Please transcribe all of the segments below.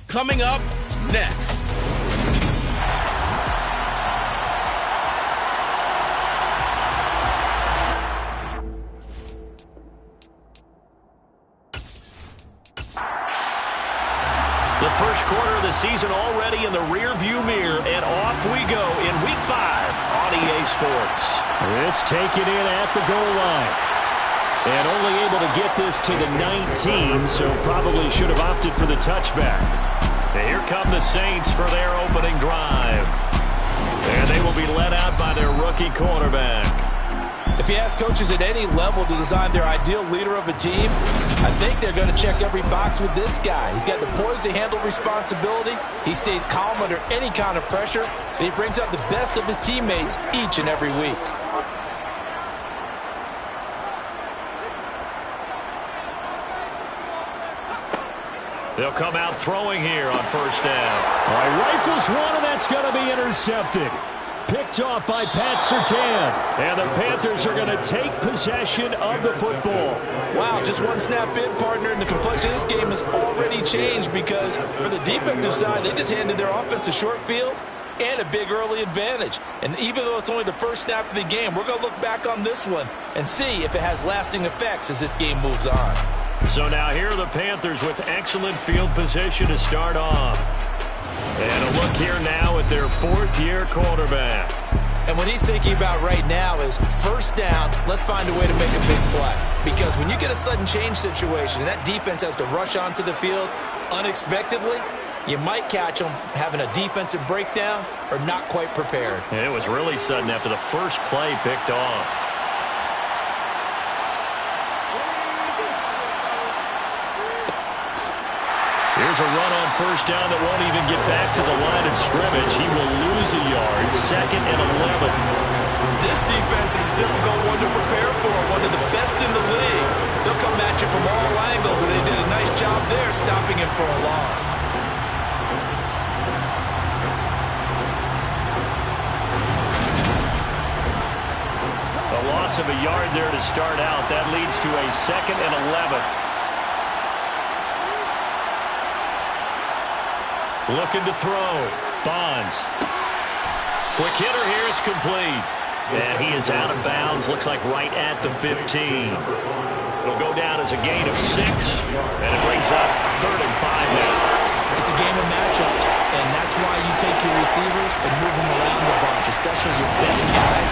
Coming up next. The first quarter of the season already in the rear-view mirror, and off we go in Week 5 on EA Sports. This taken in at the goal line. And only able to get this to the 19, so probably should have opted for the touchback. And here come the Saints for their opening drive. And they will be led out by their rookie quarterback. If you ask coaches at any level to design their ideal leader of a team, I think they're going to check every box with this guy. He's got the poise to handle responsibility. He stays calm under any kind of pressure, and he brings out the best of his teammates each and every week. They'll come out throwing here on first down. All right, rifles one, and that's going to be intercepted. Picked off by Pat Surtain. And the Panthers are going to take possession of the football. Wow, just one snap in, partner, and the complexion of this game has already changed because for the defensive side, they just handed their offense a short field and a big early advantage. And even though it's only the first snap of the game, we're going to look back on this one and see if it has lasting effects as this game moves on. So now here are the Panthers with excellent field position to start off. And a look here now at their fourth-year quarterback. And what he's thinking about right now is first down, let's find a way to make a big play. Because when you get a sudden change situation and that defense has to rush onto the field unexpectedly, you might catch them having a defensive breakdown or not quite prepared. And it was really sudden after the first play picked off. Here's a run on first down that won't even get back to the line of scrimmage. He will lose a yard, 2nd and 11. This defense is a difficult one to prepare for, one of the best in the league. They'll come at you from all angles, and they did a nice job there stopping him for a loss. A loss of a yard there to start out. That leads to a 2nd and 11. Looking to throw. Bonds. Quick hitter here. It's complete. And he is out of bounds. Looks like right at the 15. It'll go down as a gain of 6. And it brings up 3rd and 5 now. It's a game of matchups, and that's why you take your receivers and move them around a bunch, especially your best guys.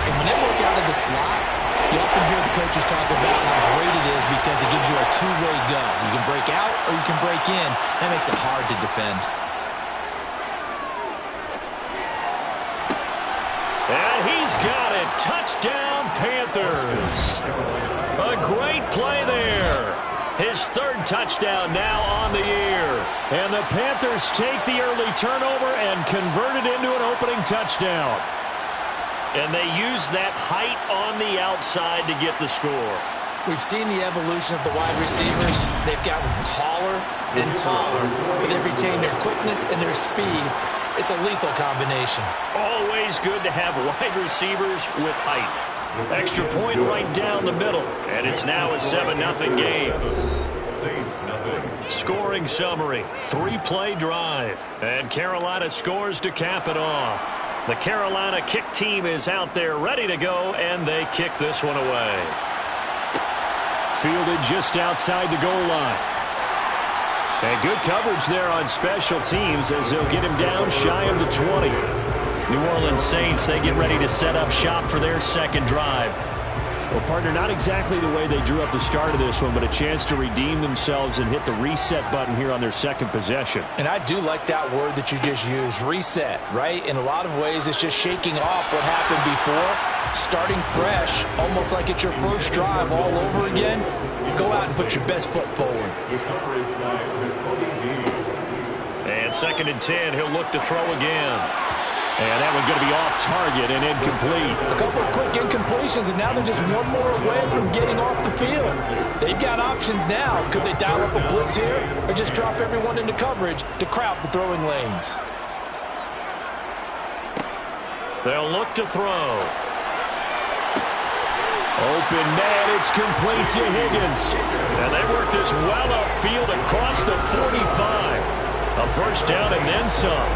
And when they work out of the slot, you often hear the coaches talk about how great it is because it gives you a two-way go. You can break out or you can break in. That makes it hard to defend. And he's got it. Touchdown, Panthers. A great play there. His 3rd touchdown now on the year. And the Panthers take the early turnover and convert it into an opening touchdown. And they use that height on the outside to get the score. We've seen the evolution of the wide receivers. They've gotten taller and taller, but they've retained their quickness and their speed. It's a lethal combination. Always good to have wide receivers with height. Extra point right down the middle, and it's now a 7-0 game. Scoring summary, 3-play drive, and Carolina scores to cap it off. The Carolina kick team is out there ready to go, and they kick this one away. Fielded just outside the goal line. And good coverage there on special teams as they'll get him down shy of the 20. New Orleans Saints, they get ready to set up shop for their 2nd drive. Well, partner, not exactly the way they drew up the start of this one, but a chance to redeem themselves and hit the reset button here on their 2nd possession. And I do like that word that you just used, reset, right? In a lot of ways, it's just shaking off what happened before, starting fresh, almost like it's your first drive all over again. Go out and put your best foot forward. And 2nd and 10, he'll look to throw again. And that one's going to be off target and incomplete. A couple of quick incompletions, and now they're just one more away from getting off the field. They've got options now. Could they dial up a blitz here or just drop everyone into coverage to crowd the throwing lanes? They'll look to throw. Open net, it's complete to Higgins. And they work this well upfield across the 45. A first down and then some.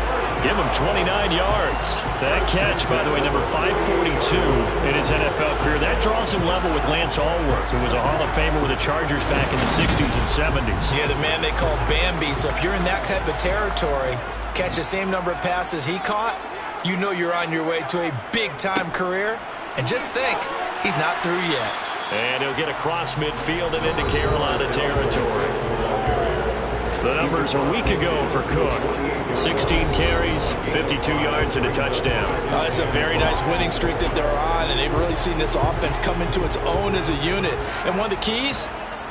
Give him 29 yards. That catch, by the way, number 542 in his NFL career. That draws him level with Lance Allworth, who was a Hall of Famer with the Chargers back in the 60s and 70s. Yeah, the man they call Bambi. So if you're in that type of territory, catch the same number of passes he caught, you know you're on your way to a big-time career. And just think, he's not through yet. And he'll get across midfield and into Carolina territory. The numbers a week ago for Cook. 16 carries, 52 yards, and a touchdown. It's a very nice winning streak that they're on, and they've really seen this offense come into its own as a unit. And one of the keys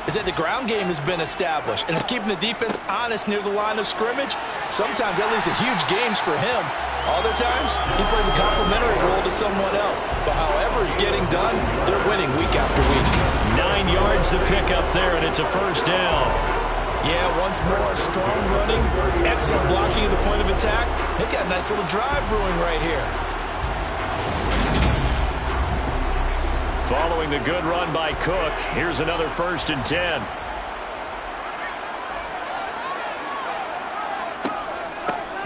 is that the ground game has been established, and it's keeping the defense honest near the line of scrimmage. Sometimes that leads to huge games for him. Other times, he plays a complementary role to someone else. But however it's getting done, they're winning week after week. 9 yards to pick up there, and it's a first down. Yeah, once more, strong running, excellent blocking at the point of attack. They've got a nice little drive brewing right here. Following the good run by Cook, here's another 1st and 10.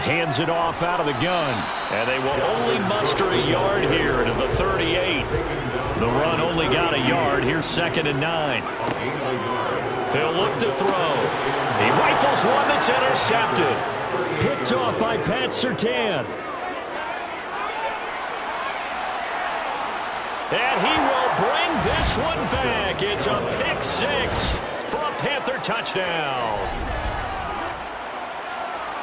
Hands it off out of the gun. And they will only muster a yard here to the 38. The run only got a yard. Here's 2nd and 9. He'll look to throw. He rifles one that's intercepted. Picked off by Pat Surtain. And he will bring this one back. It's a pick 6 for a Panther touchdown.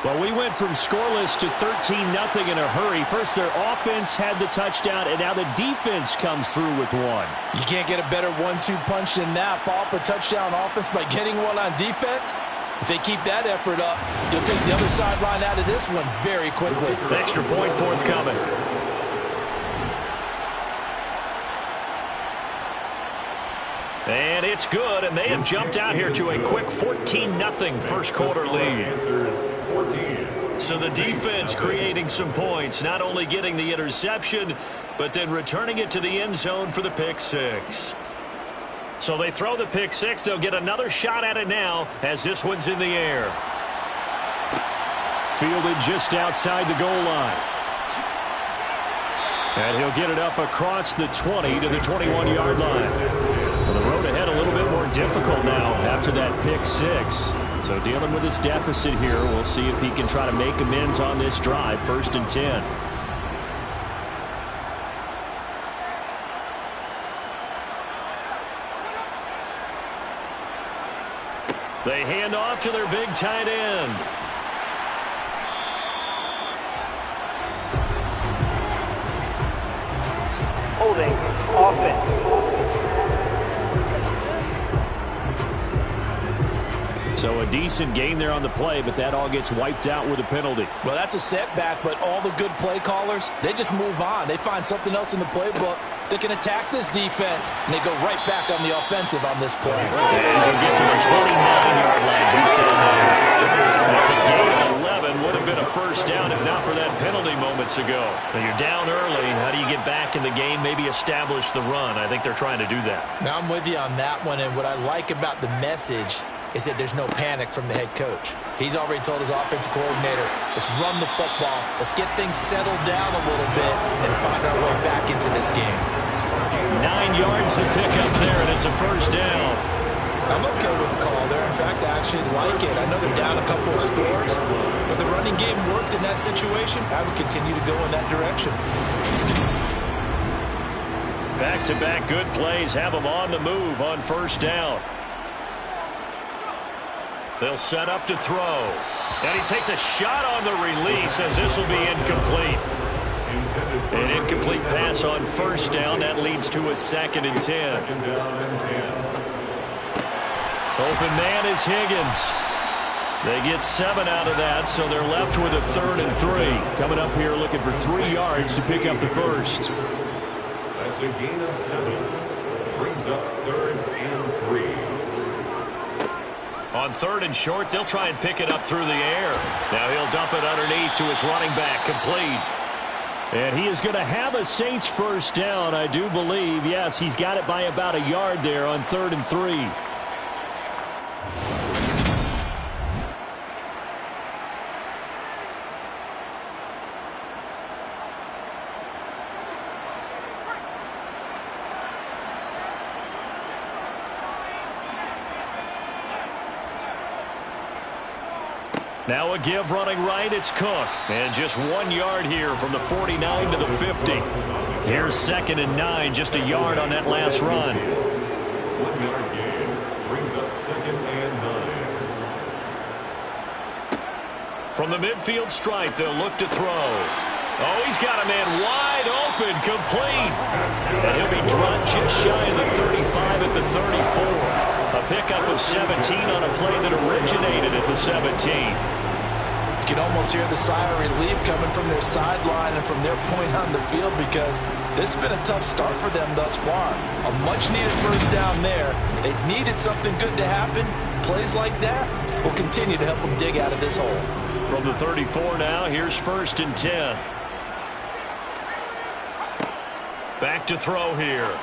Well, we went from scoreless to 13-0 in a hurry. First, their offense had the touchdown, and now the defense comes through with one. You can't get a better 1-2 punch than that. Follow up a touchdown offense by getting one on defense. If they keep that effort up, you'll take the other sideline out of this one very quickly. Extra point forthcoming. And it's good, and they have jumped out here to a quick 14-0 first quarter lead. So the defense creating some points, not only getting the interception, but then returning it to the end zone for the pick 6. So they throw the pick 6. They'll get another shot at it now as this one's in the air. Fielded just outside the goal line. And he'll get it up across the 20 to the 21-yard line. Well, the road ahead a little bit more difficult now after that pick 6. So dealing with this deficit here, we'll see if he can try to make amends on this drive. 1st and 10. They hand off to their big tight end. Holding offense. So a decent gain there on the play, but that all gets wiped out with a penalty. Well, that's a setback, but all the good play callers, they just move on. They find something else in the playbook that can attack this defense, and they go right back on the offensive on this play. And he'll get to the 29-yard line. That's a gain of 11. Would have been a first down if not for that penalty moments ago. Now you're down early. How do you get back in the game, maybe establish the run? I think they're trying to do that. Now I'm with you on that one, and what I like about the message is that there's no panic from the head coach. He's already told his offensive coordinator, let's run the football, let's get things settled down a little bit and find our way back into this game. 9 yards to pick up there, and it's a first down. I'm okay with the call there. In fact, I actually like it. I know they're down a couple of scores, but the running game worked in that situation. I would continue to go in that direction. Back-to-back good plays have them on the move on first down. They'll set up to throw. And he takes a shot on the release as this will be incomplete. An incomplete pass on first down. That leads to a 2nd and 10. Open man is Higgins. They get 7 out of that, so they're left with a 3rd and 3. Coming up here looking for 3 yards to pick up the first. That's a gain of 7. Brings up 3rd and 3. On 3rd and short, they'll try and pick it up through the air. Now he'll dump it underneath to his running back, complete. And he is going to have a Saints first down, I do believe. Yes, he's got it by about a yard there on 3rd and 3. Now a give running right, it's Cook. And just 1 yard here from the 49 to the 50. Here's 2nd and 9, just a yard on that last run. 1 yard gain brings up 2nd and 9. From the midfield stripe, they'll look to throw. Oh, he's got a man wide open, complete. And he'll be dropped just shy of the 35 at the 34. A pickup of 17 on a play that originated at the 17. You can almost hear the sigh of relief coming from their sideline and from their point on the field, because this has been a tough start for them thus far. A much-needed first down there. They needed something good to happen. Plays like that will continue to help them dig out of this hole. From the 34 now, here's 1st and 10. Back to throw here.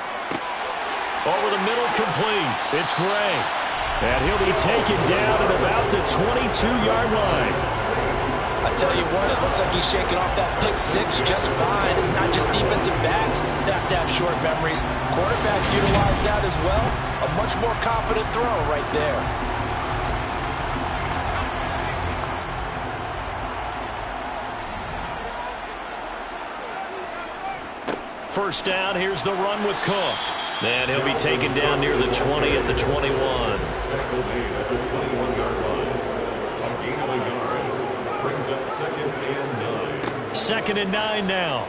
Over the middle, complete. It's Gray. And he'll be taken down at about the 22-yard line. I tell you what, it looks like he's shaking off that pick six just fine. It's not just defensive backs that have to have short memories. Quarterbacks utilize that as well. A much more confident throw right there. First down, here's the run with Cook. And he'll be taken down near the 20 at the 21. Tackle made at the 21-yard line. A gain of a yard brings up 2nd and 9. 2nd and 9 now.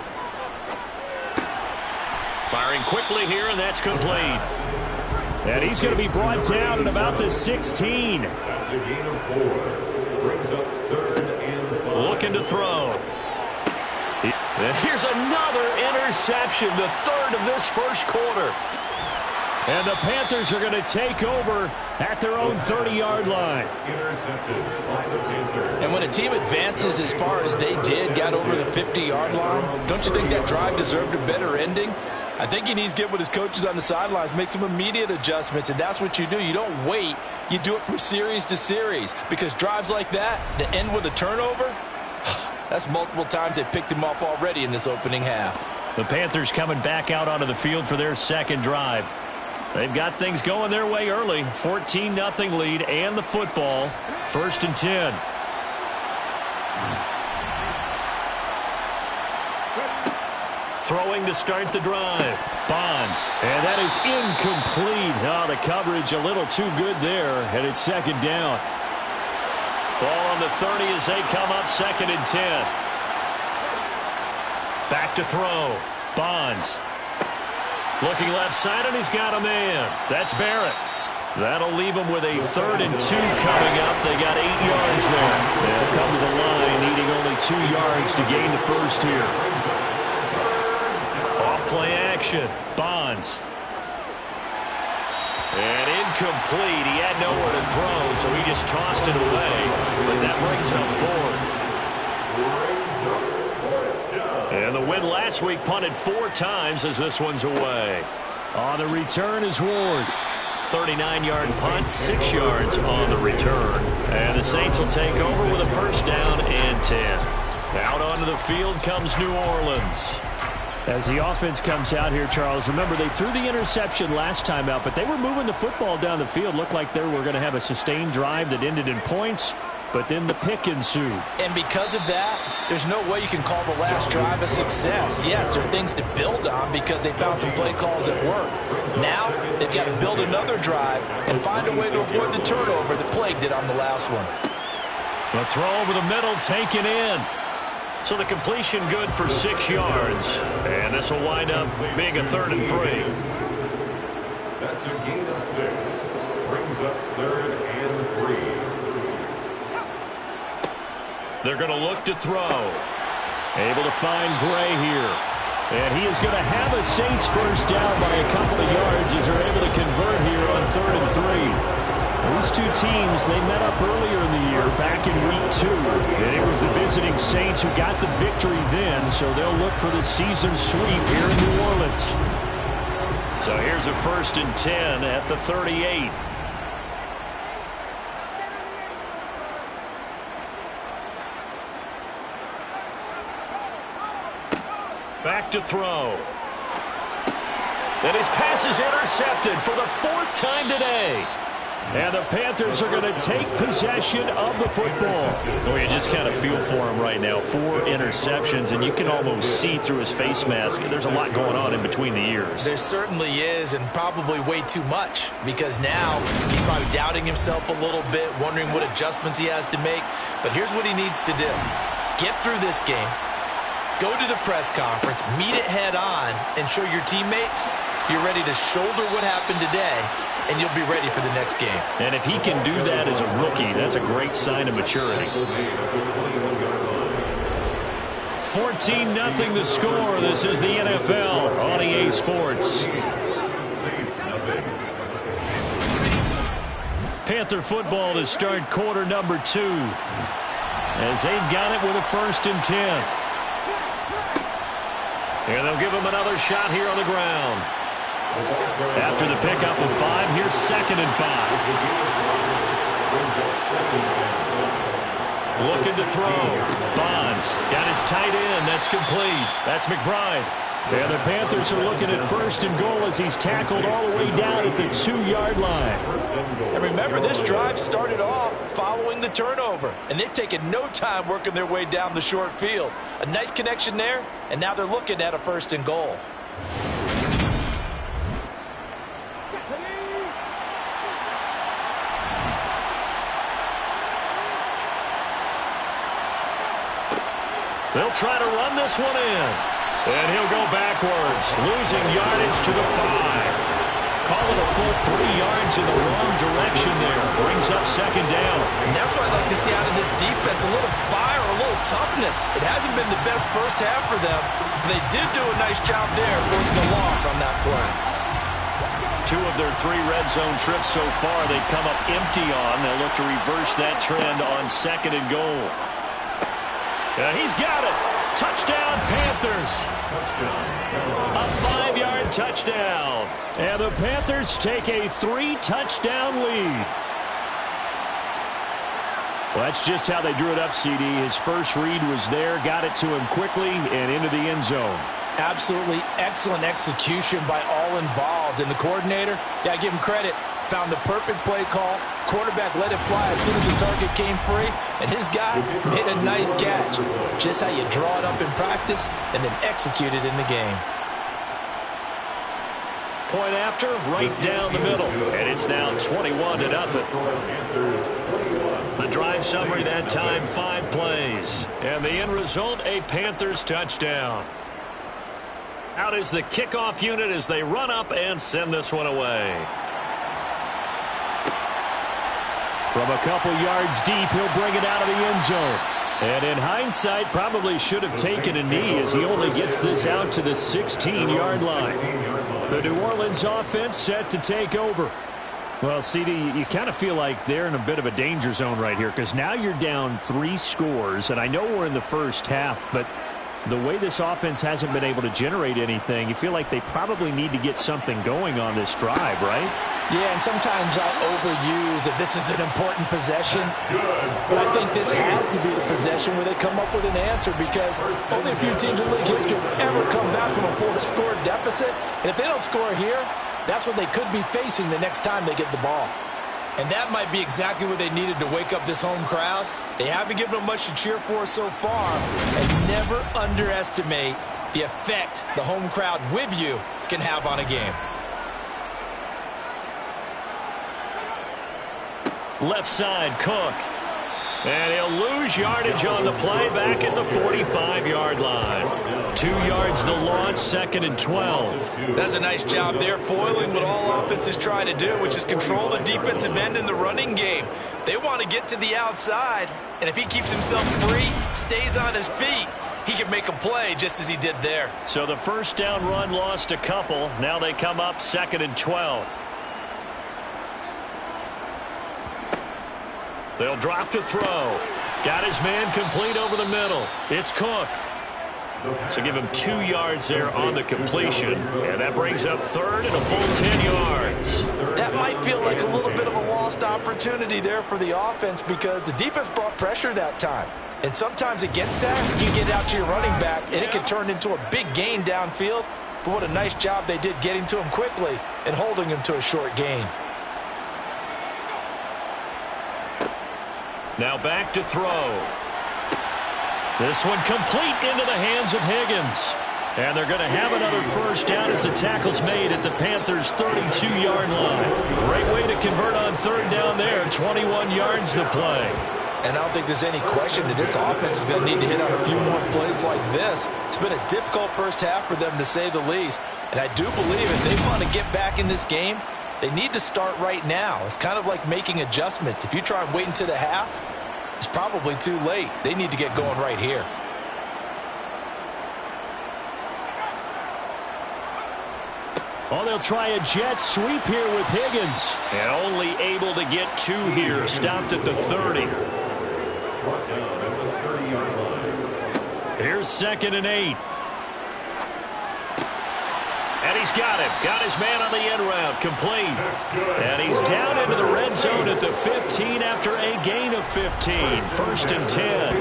Firing quickly here, and that's complete. And he's going to be brought down at about the 16. That's a gain of 4. Brings up 3rd and 5. Looking to throw. And here's another interception, the 3rd of this first quarter. And the Panthers are going to take over at their own 30-yard line. Intercepted by the Panthers. And when a team advances as far as they did, got over the 50-yard line, don't you think that drive deserved a better ending? I think he needs to get with his coaches on the sidelines, make some immediate adjustments, and that's what you do. You don't wait. You do it from series to series, because drives like that end with a turnover, that's multiple times they picked him off already in this opening half. The Panthers coming back out onto the field for their second drive. They've got things going their way early. 14-0 lead and the football. 1st and 10. Throwing to start the drive. Bonds. And that is incomplete. Oh, the coverage a little too good there. And it's 2nd down. Ball on the 30 as they come up 2nd and 10. Back to throw. Bonds. Looking left side, and he's got a man. That's Barrett. That'll leave him with a 3rd and 2 coming up. They got 8 yards there. They'll come to the line, needing only 2 yards to gain the first here. Off play action. Bonds. And incomplete. He had nowhere to throw, so he just tossed it away. But that brings up 4th. And the win last week punted 4 times as this one's away. On the return is Ward. 39-yard punt, 6 yards on the return. And the Saints will take over with a first down and 10. Out onto the field comes New Orleans. As the offense comes out here, Charles, remember they threw the interception last time out, but they were moving the football down the field. Looked like they were going to have a sustained drive that ended in points, but then the pick ensued. And because of that, there's no way you can call the last drive a success. Yes, there are things to build on because they found some play calls that work. Now, they've got to build another drive and find a way to avoid the turnover that plagued it on the last one. The throw over the middle taken in. So the completion good for 6 yards. And this will wind up being a 3rd and 3. That's a gain of 6. Brings up 3rd and 3. They're going to look to throw. Able to find Gray here. And he is going to have a Saints first down by a couple of yards as they're able to convert here on 3rd and 3. These two teams, they met up earlier in the year, back in week 2. And it was the visiting Saints who got the victory then, so they'll look for the season sweep here in New Orleans. So here's a 1st and 10 at the 38. Back to throw. And his pass is intercepted for the 4th time today. And the Panthers are going to take possession of the football. Well, you just kind of feel for him right now. 4 interceptions, and you can almost see through his face mask. There's a lot going on in between the ears. There certainly is, and probably way too much, because now he's probably doubting himself a little bit, wondering what adjustments he has to make. But here's what he needs to do. Get through this game, go to the press conference, meet it head on, and show your teammates you're ready to shoulder what happened today, and you'll be ready for the next game. And if he can do that as a rookie, that's a great sign of maturity. 14-0 the score. This is the NFL on EA Sports. Panther football to start quarter number 2. As they've got it with a 1st and 10. And they'll give him another shot here on the ground. After the pickup of 5, here's 2nd and 5. Looking to throw. Bonds got his tight end. That's complete. That's McBride. And the Panthers are looking at 1st and goal as he's tackled all the way down at the 2-yard line. And remember, this drive started off following the turnover, and they've taken no time working their way down the short field. A nice connection there, and now they're looking at a 1st and goal. They'll try to run this one in. And he'll go backwards, losing yardage to the 5. Call it a full 3 yards in the wrong direction there. Brings up 2nd down. And that's what I'd like to see out of this defense, a little fire, a little toughness. It hasn't been the best first half for them. But they did do a nice job there, forcing a loss on that play. 2 of their 3 red zone trips so far they've come up empty on. They'll look to reverse that trend on 2nd and goal. He's got it. Touchdown, Panthers. A 5-yard touchdown. And the Panthers take a 3-touchdown lead. Well, that's just how they drew it up, CD. His first read was there, got it to him quickly, and into the end zone. Absolutely excellent execution by all involved. And the coordinator, yeah, give him credit, found the perfect play call. Quarterback let it fly as soon as the target came free, and his guy made a nice catch. Just how you draw it up in practice and then execute it in the game. Point after, right down the middle, and it's now 21-0. The drive summary that time, 5 plays, and the end result, a Panthers touchdown. Out is the kickoff unit as they run up and send this one away. From a couple yards deep, he'll bring it out of the end zone. And in hindsight, probably should have taken a knee as he only gets this out to the 16-yard line. The New Orleans offense set to take over. Well, CD, you kind of feel like they're in a bit of a danger zone right here because now you're down 3 scores, and I know we're in the first half, but the way this offense hasn't been able to generate anything, you feel like they probably need to get something going on this drive, right? Yeah, and sometimes I overuse that this is an important possession. But I think this has to be the possession where they come up with an answer because only a few teams in league history have ever come back from a 4-score deficit. And if they don't score here, that's what they could be facing the next time they get the ball. And that might be exactly what they needed to wake up this home crowd. They haven't given them much to cheer for so far. And never underestimate the effect the home crowd with you can have on a game. Left side, Cook. And he'll lose yardage on the play back at the 45-yard line. 2 yards the loss, 2nd and 12. That's a nice job there, foiling what all offenses try to do, which is control the defensive end in the running game. They want to get to the outside, and if he keeps himself free, stays on his feet, he can make a play just as he did there. So the first down run lost a couple. Now they come up 2nd and 12. They'll drop to throw. Got his man complete over the middle. It's Cook. So give him 2 yards there on the completion. And that brings up 3rd and a full 10 yards. That might feel like a little bit of a lost opportunity there for the offense because the defense brought pressure that time. And sometimes against that, you get out to your running back, and it can turn into a big gain downfield. But what a nice job they did getting to him quickly and holding him to a short gain. Now back to throw. This one complete into the hands of Higgins. And they're going to have another first down as the tackle's made at the Panthers' 32-yard line. Great way to convert on third down there. 21 yards to play. And I don't think there's any question that this offense is going to need to hit on a few more plays like this. It's been a difficult first half for them, to say the least. And I do believe if they want to get back in this game, they need to start right now. It's kind of like making adjustments. If you try and wait until the half, it's probably too late. They need to get going right here. Oh, they'll try a jet sweep here with Higgins. And only able to get 2 here. Stopped at the 30. Here's 2nd and 8. And he's got him. Got his man on the end route. Complete. And he's down into the red zone at the 15 after a gain of 15. 1st and 10.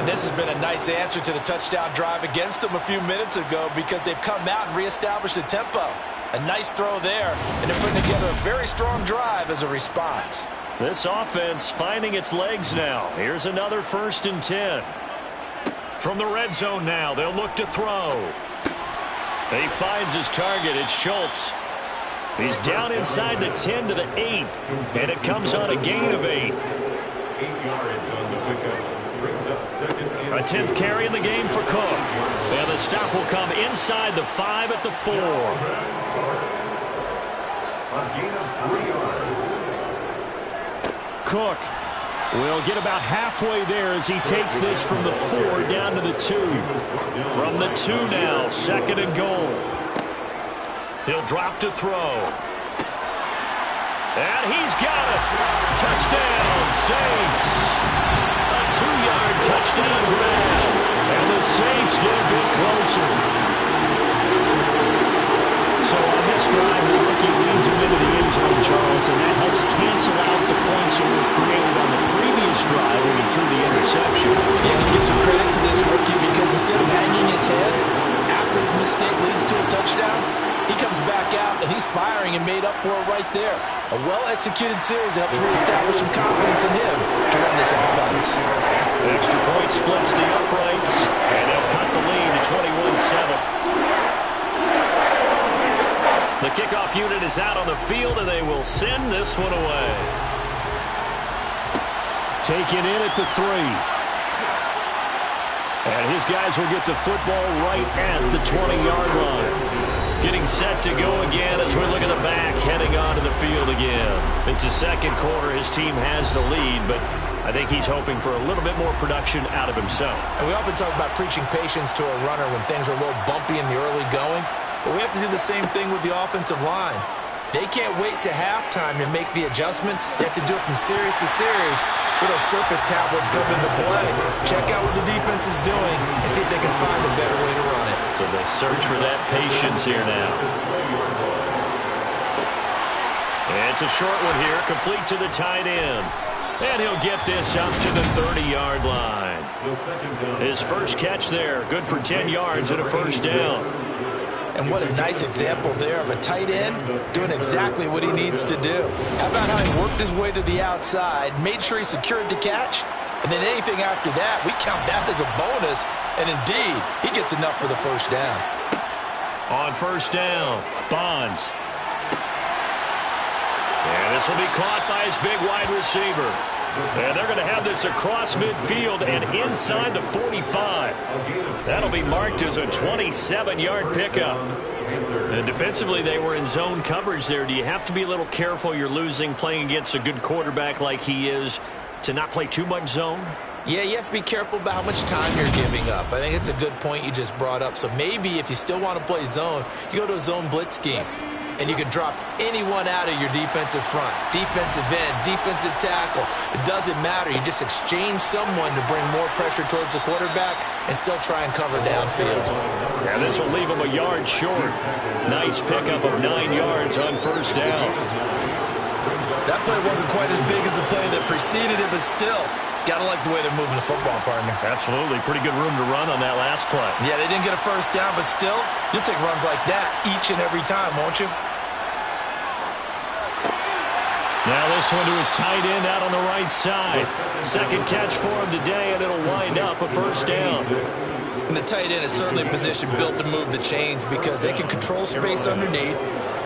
And this has been a nice answer to the touchdown drive against them a few minutes ago, because they've come out and reestablished the tempo. A nice throw there, and they're putting together a very strong drive as a response. This offense finding its legs now. Here's another 1st and 10. From the red zone now, they'll look to throw. He finds his target. It's Schultz. He's down inside the 10 to the 8, and it comes on a gain of 8. 8 yards on the pickup. Brings up 2nd and A 10th carry in the game for Cook. And the stop will come inside the 5 at the 4. A gain of 3 yards. Cook will get about halfway there as he takes this from the 4 down to the 2. From the 2 now, 2nd and goal. He'll drop to throw. And he's got it. Touchdown, Saints. A 2-yard touchdown grab. And the Saints get a bit closer. So on this drive, the rookie leads him into the end zone, Charles, and that helps cancel out the points that were created on the previous drive when he threw the interception. Yeah, let's give some credit to this rookie, because instead of hanging his head after his mistake leads to a touchdown, he comes back out and he's firing and made up for it right there. A well-executed series that helps reestablish some confidence in him to run this offense. The extra point splits the uprights, and they'll cut the lead to 21-7. The kickoff unit is out on the field, and they will send this one away. Taken in at the 3. And his guys will get the football right at the 20-yard line. Getting set to go again as we look at the back, heading onto the field again. It's the second quarter. His team has the lead, but I think he's hoping for a little bit more production out of himself. And we often talk about preaching patience to a runner when things are a little bumpy in the early going, but we have to do the same thing with the offensive line. They can't wait to halftime to make the adjustments. They have to do it from series to series, so those surface tablets come into play. Check out what the defense is doing and see if they can find a better way to run it. So they search for that patience here now. And it's a short one here, complete to the tight end. And he'll get this up to the 30-yard line. His first catch there, good for 10 yards and a first down. And what a nice example there of a tight end doing exactly what he needs to do. How about how he worked his way to the outside, made sure he secured the catch, and then anything after that, we count that as a bonus. And indeed, he gets enough for the first down. On first down, Bonds. And this will be caught by his big wide receiver. And they're going to have this across midfield and inside the 45. That'll be marked as a 27-yard pickup. And defensively, they were in zone coverage there. Do you have to be a little careful? You're losing playing against a good quarterback like he is to not play too much zone? Yeah, you have to be careful about how much time you're giving up. I think it's a good point you just brought up. So maybe if you still want to play zone, you go to a zone blitz scheme. And you can drop anyone out of your defensive front. Defensive end, defensive tackle. It doesn't matter. You just exchange someone to bring more pressure towards the quarterback and still try and cover downfield. Yeah, this will leave him a yard short. Nice pickup of 9 yards on first down. That play wasn't quite as big as the play that preceded it, but still, got to like the way they're moving the football, partner. Absolutely. Pretty good room to run on that last play. Yeah, they didn't get a first down, but still, you'll take runs like that each and every time, won't you? Now this one to his tight end out on the right side. Second catch for him today, and it'll wind up a first down. And the tight end is certainly a position built to move the chains because they can control space underneath.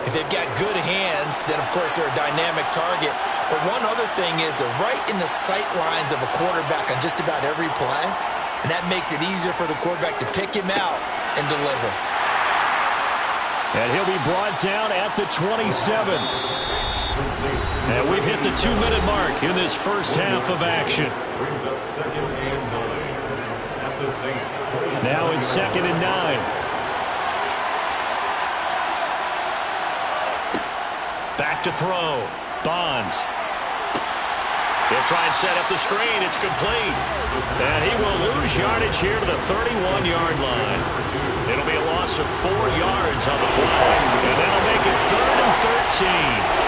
If they've got good hands, then, of course, they're a dynamic target. But one other thing is they're right in the sight lines of a quarterback on just about every play, and that makes it easier for the quarterback to pick him out and deliver. And he'll be brought down at the 27. And we've hit the 2-minute mark in this first half of action. Brings up 2nd and 9. The Saints, now it's 2nd and 9. Back to throw. Bonds. He'll try and set up the screen. It's complete. And he will lose yardage here to the 31-yard line. It'll be a loss of 4 yards on the play. And that'll make it 3rd and 13.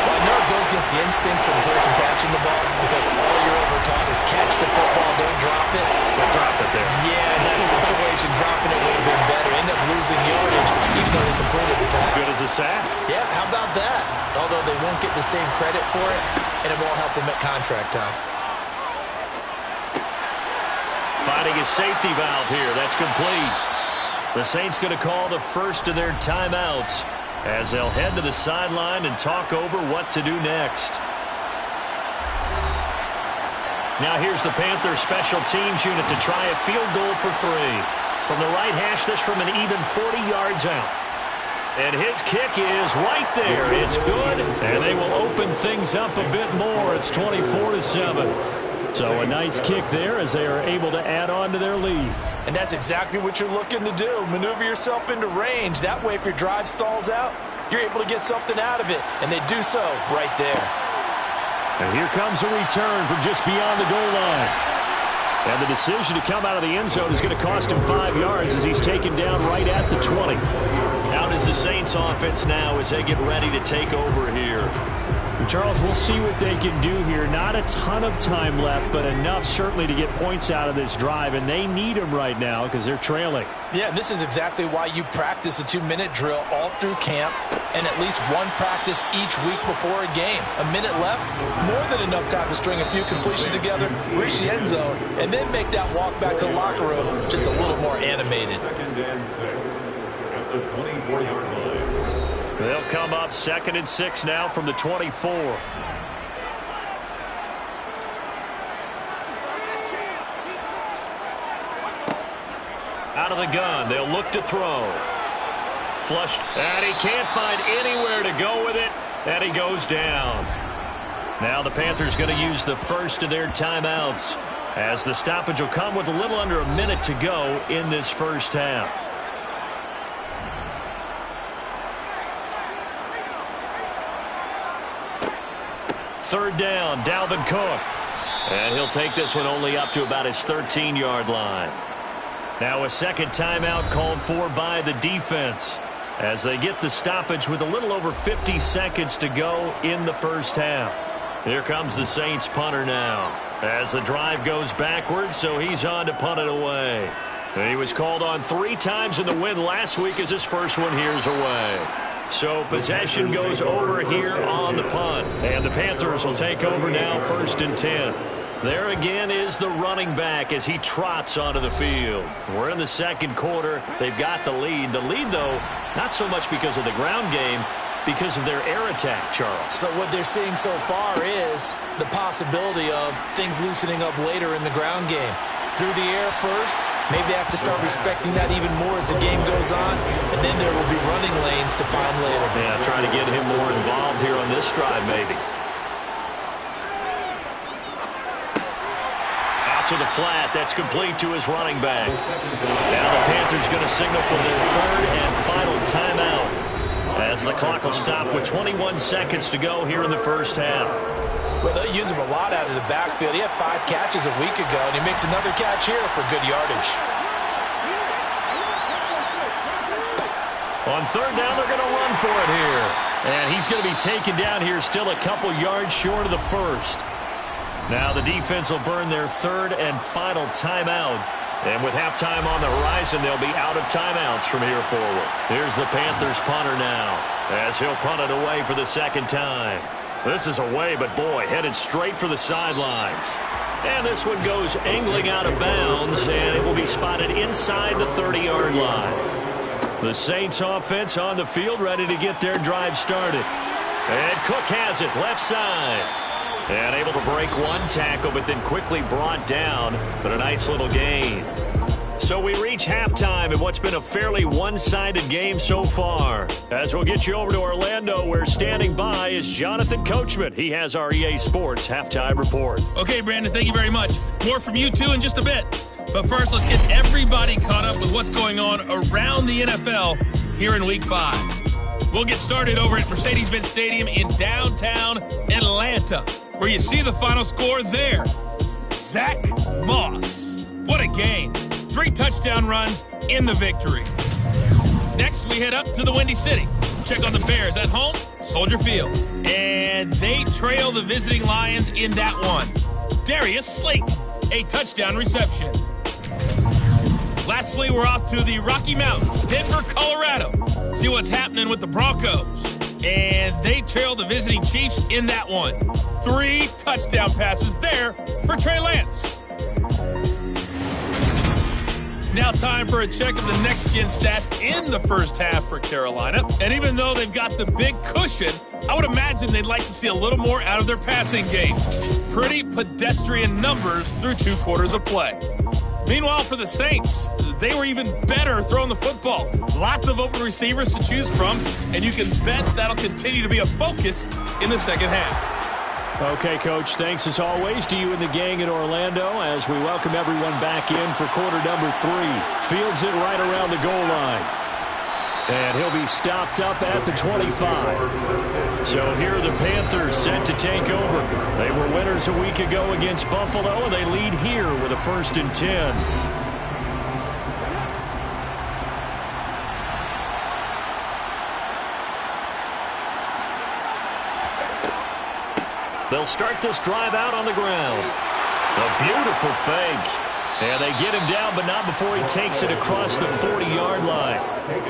Well, I know it goes against the instincts of the person catching the ball because all you're ever taught is catch the football, don't drop it. But drop it there. Yeah, in that situation, dropping it would have been better. End up losing yardage even though they completed the pass. Good as a sack. Yeah, how about that? Although they won't get the same credit for it, and it won't help them at contract time. Finding a safety valve here. That's complete. The Saints going to call the first of their timeouts as they'll head to the sideline and talk over what to do next. Now here's the Panthers special teams unit to try a field goal for 3. From the right hash, this from an even 40 yards out. And his kick is right there. It's good, and they will open things up a bit more. It's 24-7. So a nice kick there as they are able to add on to their lead. And that's exactly what you're looking to do. Maneuver yourself into range. That way, if your drive stalls out, you're able to get something out of it. And they do so right there. And here comes a return from just beyond the goal line. And the decision to come out of the end zone is going to cost him 5 yards as he's taken down right at the 20. How does the Saints offense now as they get ready to take over here? Charles, we'll see what they can do here. Not a ton of time left, but enough certainly to get points out of this drive, and they need them right now because they're trailing. Yeah, and this is exactly why you practice a 2-minute drill all through camp and at least one practice each week before a game. A minute left, more than enough time to string a few completions together, reach the end zone, and then make that walk back to the locker room just a little more animated. 2nd and 6 at the 24-yard line. They'll come up 2nd and 6 now from the 24. Out of the gun, they'll look to throw. Flushed, and he can't find anywhere to go with it, and he goes down. Now the Panthers going to use the first of their timeouts as the stoppage will come with a little under a minute to go in this first half. Third down, Dalvin Cook. And he'll take this one only up to about his 13-yard line. Now a second timeout called for by the defense as they get the stoppage with a little over 50 seconds to go in the first half. Here comes the Saints punter now as the drive goes backwards, so he's on to punt it away. And he was called on 3 times in the win last week as his first one here's away. So possession goes over here on the punt. And the Panthers will take over now 1st and 10. There again is the running back as he trots onto the field. We're in the second quarter. They've got the lead. The lead, though, not so much because of the ground game, because of their air attack, Charles. So what they're seeing so far is the possibility of things loosening up later in the ground game. Through the air first, maybe they have to start respecting that even more as the game goes on, and then there will be running lanes to find later. Yeah, trying to get him more involved here on this drive, maybe. Out to the flat, that's complete to his running back. Now the Panthers going to signal for their 3rd and final timeout as the clock will stop with 21 seconds to go here in the first half. Well, they'll use him a lot out of the backfield. He had 5 catches a week ago, and he makes another catch here for good yardage. On 3rd down, they're going to run for it here. And he's going to be taken down here still a couple yards short of the first. Now the defense will burn their 3rd and final timeout. And with halftime on the horizon, they'll be out of timeouts from here forward. Here's the Panthers punter now as he'll punt it away for the 2nd time. This is away, but boy, headed straight for the sidelines. And this one goes angling out of bounds, and it will be spotted inside the 30-yard line. The Saints offense on the field, ready to get their drive started. And Cook has it, left side. And able to break one tackle, but then quickly brought down. But a nice little gain. So we reach halftime in what's been a fairly one-sided game so far. As we'll get you over to Orlando, where standing by is Jonathan Coachman. He has our EA Sports Halftime Report. Okay, Brandon, thank you very much. More from you two in just a bit. But first, let's get everybody caught up with what's going on around the NFL here in Week 5. We'll get started over at Mercedes-Benz Stadium in downtown Atlanta, where you see the final score there. Zach Moss. What a game. 3 touchdown runs in the victory. Next, we head up to the Windy City. Check on the Bears at home, Soldier Field. And they trail the visiting Lions in that one. Darius Slayton, a touchdown reception. Lastly, we're off to the Rocky Mountains, Denver, Colorado. See what's happening with the Broncos. And they trail the visiting Chiefs in that one. 3 touchdown passes there for Trey Lance. Now time for a check of the next-gen stats in the first half for Carolina. And even though they've got the big cushion, I would imagine they'd like to see a little more out of their passing game. Pretty pedestrian numbers through 2 quarters of play. Meanwhile, for the Saints, they were even better throwing the football. Lots of open receivers to choose from, and you can bet that'll continue to be a focus in the second half. Okay, Coach, thanks as always to you and the gang in Orlando as we welcome everyone back in for quarter number 3. Fields it right around the goal line. And he'll be stopped up at the 25. So here are the Panthers set to take over. They were winners a week ago against Buffalo, and they lead here with a 1st and 10. They'll start this drive out on the ground. A beautiful fake. And they get him down, but not before he takes it across the 40-yard line.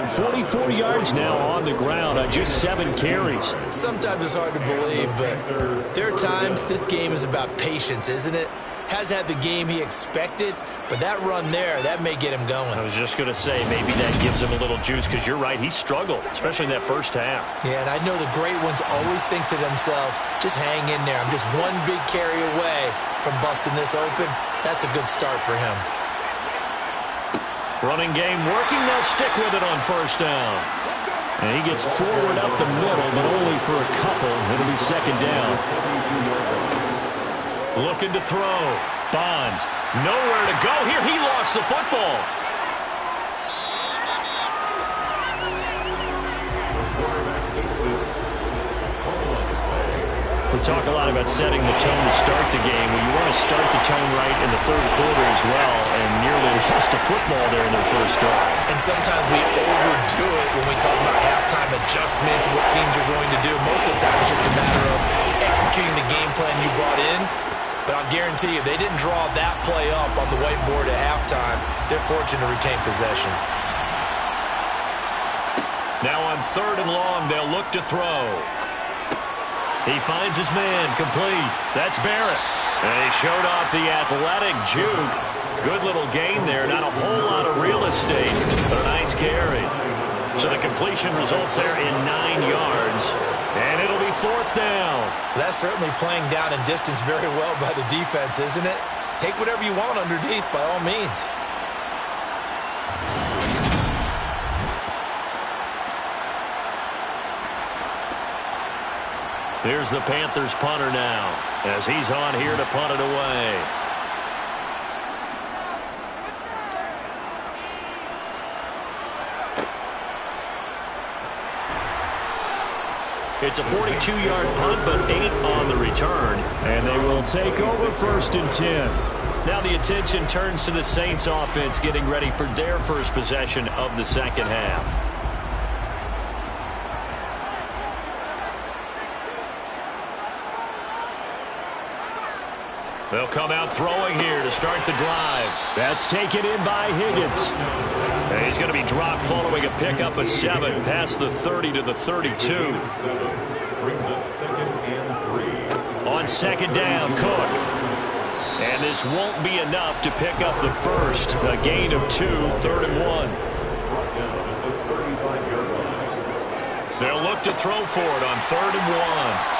44 yards now on the ground on just 7 carries. Sometimes it's hard to believe, but there are times this game is about patience, isn't it? Has had the game he expected, but that run there, that may get him going. I was just going to say, maybe that gives him a little juice, because you're right, he struggled, especially in that first half. Yeah, and I know the great ones always think to themselves, just hang in there. I'm just one big carry away from busting this open. That's a good start for him. Running game working, they'll stick with it on 1st down. And he gets forward up the middle, but only for a couple. It'll be 2nd down. Looking to throw. Bonds. Nowhere to go here. He lost the football. We talk a lot about setting the tone to start the game. Well, you want to start the tone right in the 3rd quarter as well, and nearly lost a football there in their first drive. And sometimes we overdo it when we talk about halftime adjustments and what teams are going to do. Most of the time it's just a matter of executing the game plan you brought in. But I'll guarantee you, if they didn't draw that play up on the whiteboard at halftime, they're fortunate to retain possession. Now on 3rd and long, they'll look to throw. He finds his man, complete. That's Barrett. And he showed off the athletic juke. Good little gain there. Not a whole lot of real estate, but a nice carry. So the completion results there in 9 yards. And it'll be 4th down. That's certainly playing down in distance very well by the defense, isn't it? Take whatever you want underneath, by all means. Here's the Panthers punter now, as he's on here to punt it away. It's a 42-yard punt, but 8 on the return. And they will take over 1st and 10. Now the attention turns to the Saints offense getting ready for their first possession of the second half. They'll come out throwing here to start the drive. That's taken in by Higgins. And he's going to be dropped following a pickup of 7 past the 30 to the 32. Brings up 2nd and 3. On 2nd down, Cook. And this won't be enough to pick up the first. A gain of 2, 3rd and 1. Brought down at the 35-yard line. They'll look to throw for it on 3rd and 1.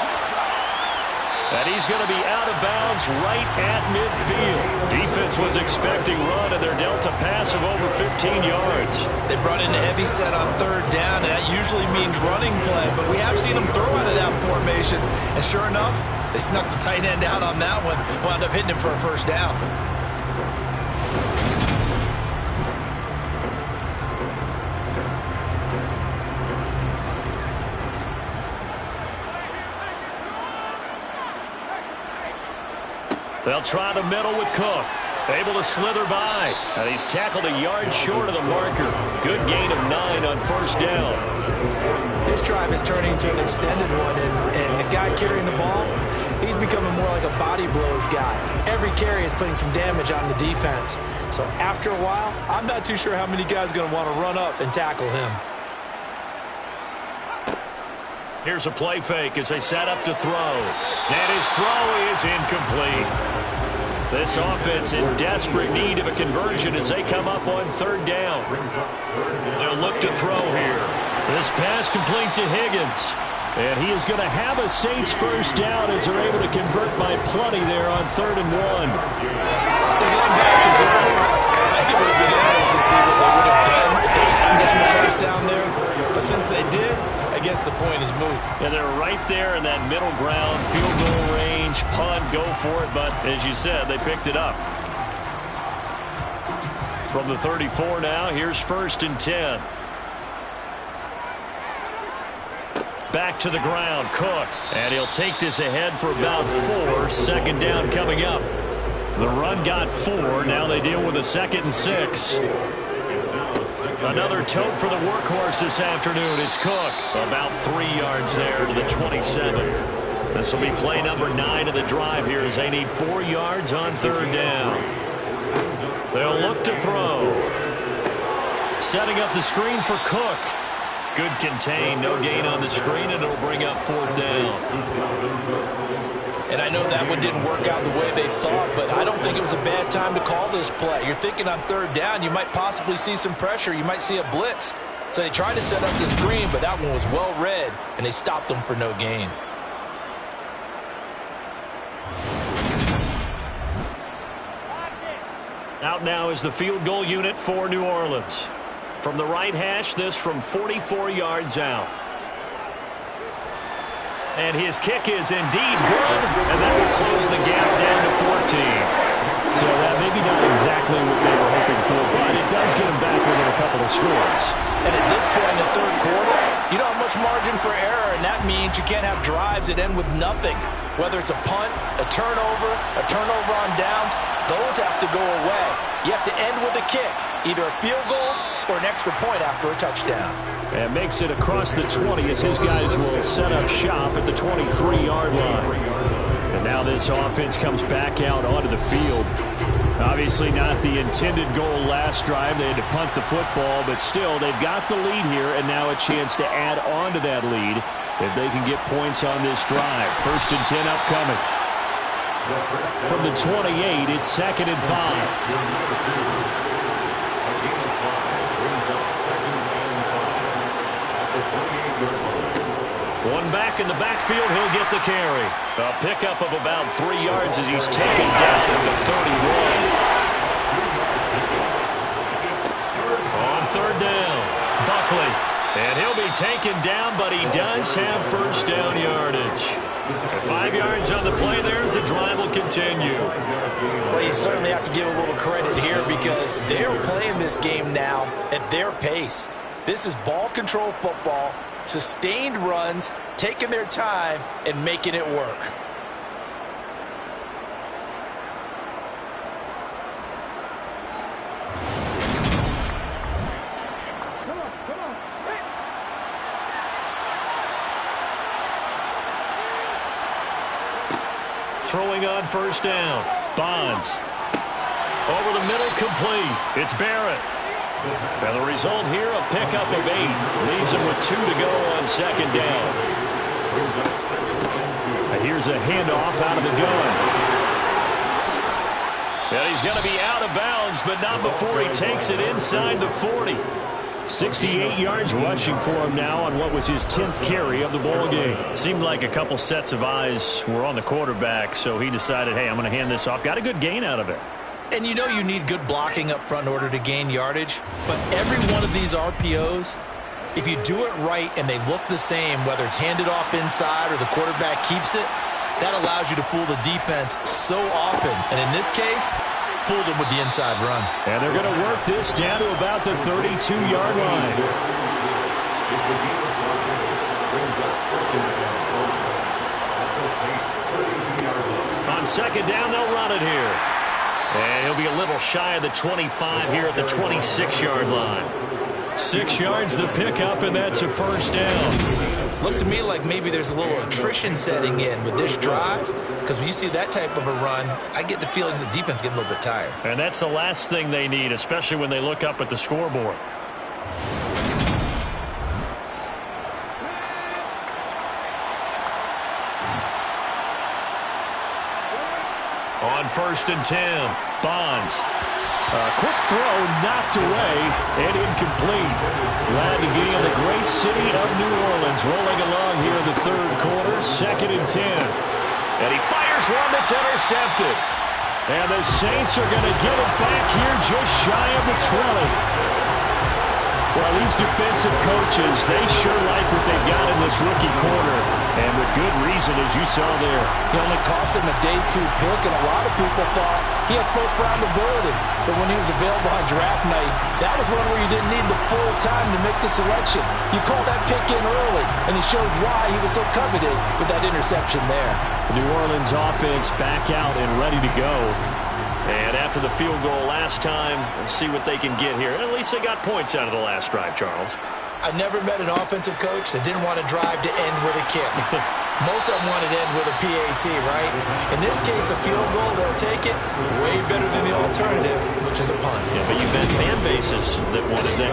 And he's going to be out of bounds right at midfield. Defense was expecting run, and they're dealt a pass of over 15 yards. They brought in a heavy set on 3rd down, and that usually means running play. But we have seen them throw out of that formation. And sure enough, they snuck the tight end out on that one. Wound up hitting him for a 1st down. They'll try the middle with Cook. Able to slither by. And he's tackled a yard short of the marker. Good gain of 9 on 1st down. This drive is turning into an extended one, and the guy carrying the ball, he's becoming more like a body blows guy. Every carry is putting some damage on the defense. So after a while, I'm not too sure how many guys are going to want to run up and tackle him. Here's a play fake as they set up to throw. And his throw is incomplete. This offense in desperate need of a conversion as they come up on 3rd down. They'll look to throw here. This pass complete to Higgins. And he is going to have a Saints 1st down as they're able to convert by plenty there on 3rd and 1. I think it would have been interesting to see what they would have done if they hadn't gotten the 1st down there. But since they did, I guess the point is moot. And they're right there in that middle ground, field goal range, punt, go for it. But as you said, they picked it up. From the 34 now, here's 1st and 10. Back to the ground, Cook. And he'll take this ahead for about 4. 2nd down coming up. The run got 4. Now they deal with a 2nd and 6. Another tote for the workhorse this afternoon. It's Cook. About 3 yards there to the 27. This will be play number 9 of the drive here as they need 4 yards on 3rd down. They'll look to throw. Setting up the screen for Cook. Good contain. No gain on the screen, and it'll bring up 4th down. And I know that one didn't work out the way they thought, but I don't think it was a bad time to call this play. You're thinking on 3rd down, you might possibly see some pressure. You might see a blitz. So they tried to set up the screen, but that one was well read, and they stopped them for no gain. Out now is the field goal unit for New Orleans. From the right hash, this from 44 yards out. And his kick is indeed good, and that will close the gap down to 14. So that maybe not exactly what they were hoping for, but it does get them back within a couple of scores. And at this point in the 3rd quarter, you don't have much margin for error, and that means you can't have drives that end with nothing. Whether it's a punt, a turnover on downs, those have to go away. You have to end with a kick, either a field goal or an extra point after a touchdown. And makes it across the 20 as his guys will set up shop at the 23-yard line. And now this offense comes back out onto the field. Obviously not the intended goal last drive. They had to punt the football, but still they've got the lead here and now a chance to add on to that lead if they can get points on this drive. 1st and 10 upcoming. From the 28, it's 2nd and 5. One back in the backfield, he'll get the carry. A pickup of about 3 yards as he's taken down at the 31. On 3rd down, Buckley. And he'll be taken down, but he does have 1st down yardage. 5 yards on the play there as the drive will continue. Well, you certainly have to give a little credit here because they're playing this game now at their pace. This is ball control football, sustained runs, taking their time, and making it work. Throwing on 1st down. Bonds. Over the middle, complete. It's Barrett. And the result here, a pickup of 8. Leaves him with 2 to go on 2nd down. Brings up second and 2. Here's a handoff out of the gun. And he's going to be out of bounds, but not before he takes it inside the 40. 68 yards rushing for him now on what was his 10th carry of the ball game. Seemed like a couple sets of eyes were on the quarterback, so he decided, hey, I'm going to hand this off. Got a good gain out of it. And you know you need good blocking up front in order to gain yardage, but every one of these RPOs, if you do it right and they look the same, whether it's handed off inside or the quarterback keeps it, that allows you to fool the defense so often. And in this case, fooled him with the inside run. And they're going to work this down to about the 32-yard line. It's the game of line. Brings up second and 5. At the Saints' 32-yard line. On second down, they'll run it here. And he'll be a little shy of the 25 here at the 26-yard line. 6 yards the pickup, and that's a first down. Looks to me like maybe there's a little attrition setting in with this drive, because when you see that type of a run, I get the feeling the defense getting a little bit tired. And that's the last thing they need, especially when they look up at the scoreboard. On 1st and 10, Bonds. A quick throw knocked away and incomplete. Glad to be in the great city of New Orleans, rolling along here in the third quarter, 2nd and 10. And he fires one that's intercepted. And the Saints are going to get it back here just shy of the 20. Well, these defensive coaches, they sure like what they got in this rookie corner. And with good reason, as you saw there. He only cost him a day 2 pick, and a lot of people thought he had first-round ability. But when he was available on draft night, that was one where you didn't need the full time to make the selection. You call that pick in early, and it shows why he was so coveted with that interception there. The New Orleans offense back out and ready to go. And after the field goal last time, we'll see what they can get here. At least they got points out of the last drive, Charles. I never met an offensive coach that didn't want to drive to end with a kick. Most of them wanted to end with a PAT, right? In this case, a field goal, they'll take it way better than the alternative, which is a punt. Yeah, but you've had fan bases that wanted that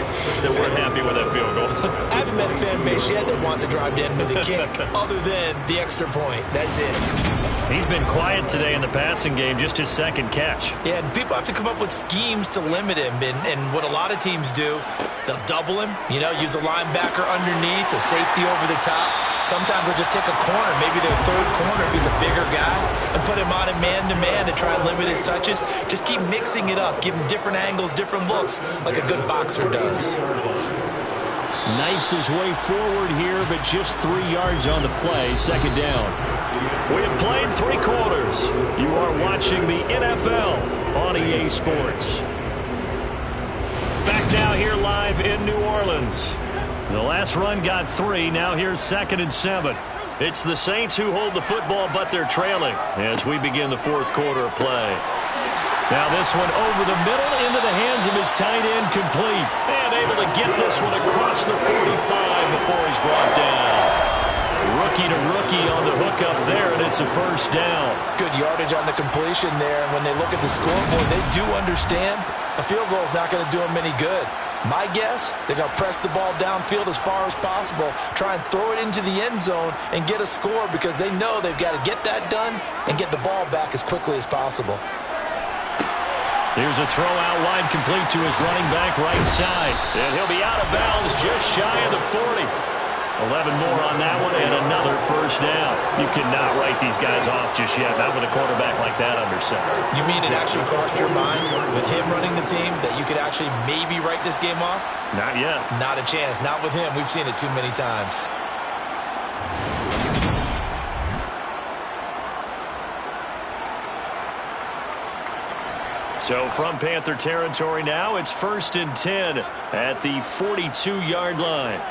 weren't happy with that field goal. I haven't met a fan base yet that wants to drive to end with a kick, other than the extra point. That's it. He's been quiet today in the passing game, just his 2nd catch. Yeah, and people have to come up with schemes to limit him. And what a lot of teams do, they'll double him, use a linebacker underneath, a safety over the top. Sometimes they'll just take a corner, maybe their 3rd corner if he's a bigger guy, and put him on a man-to-man to try and limit his touches. Just keep mixing it up, give him different angles, different looks, like a good boxer does. Knifes his way forward here, but just 3 yards on the play, 2nd down. We have played 3 quarters. You are watching the NFL on EA Sports. Back now here live in New Orleans. The last run got 3. Now here's 2nd and 7. It's the Saints who hold the football, but they're trailing as we begin the 4th quarter of play. Now this one over the middle into the hands of his tight end, complete. And able to get this one across the 45 before he's brought down. Rookie to rookie on the hook up there, and it's a first down. Good yardage on the completion there, and when they look at the scoreboard, they do understand a field goal is not going to do them any good. My guess, they're going to press the ball downfield as far as possible, try and throw it into the end zone and get a score because they know they've got to get that done and get the ball back as quickly as possible. Here's a throw out wide, complete to his running back right side. And he'll be out of bounds just shy of the 40. 11 more on that one and another first down. You cannot write these guys off just yet, not with a quarterback like that under center. You mean it actually crossed your mind with him running the team that you could actually maybe write this game off? Not yet. Not a chance. Not with him. We've seen it too many times. So from Panther territory now, it's 1st and 10 at the 42-yard line.